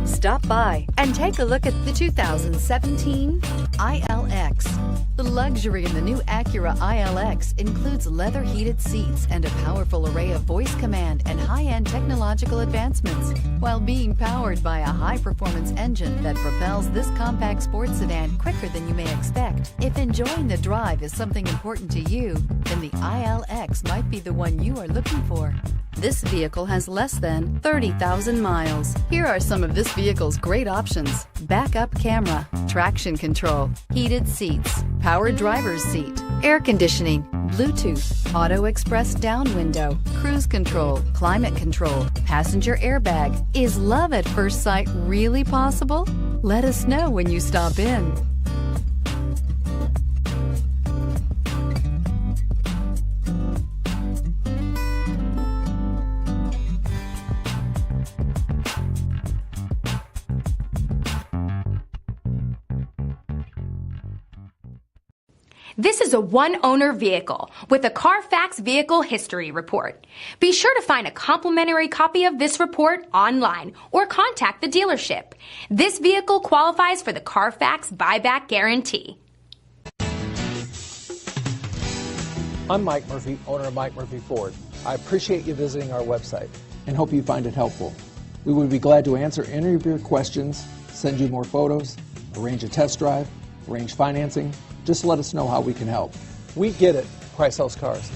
Stop by and take a look at the 2017 ILX. The luxury in the new Acura ILX includes leather heated seats and a powerful array of voice command and high-end technological advancements, while being powered by a high-performance engine that propels this compact sports sedan quicker than you may expect. If enjoying the drive is something important to you, then the ILX might be the one you are looking for. This vehicle has less than 30,000 miles. Here are some of this vehicle's great options: backup camera, traction control, heated seats, power driver's seat, air conditioning, Bluetooth, auto express down window, cruise control, climate control, passenger airbag. Is love at first sight really possible? Let us know when you stop in. This is a one-owner vehicle with a Carfax Vehicle History Report. Be sure to find a complimentary copy of this report online or contact the dealership. This vehicle qualifies for the Carfax Buyback Guarantee. I'm Mike Murphy, owner of Mike Murphy Ford. I appreciate you visiting our website and hope you find it helpful. We would be glad to answer any of your questions, send you more photos, arrange a test drive, arrange financing. Just let us know how we can help. We get it. Price sells cars.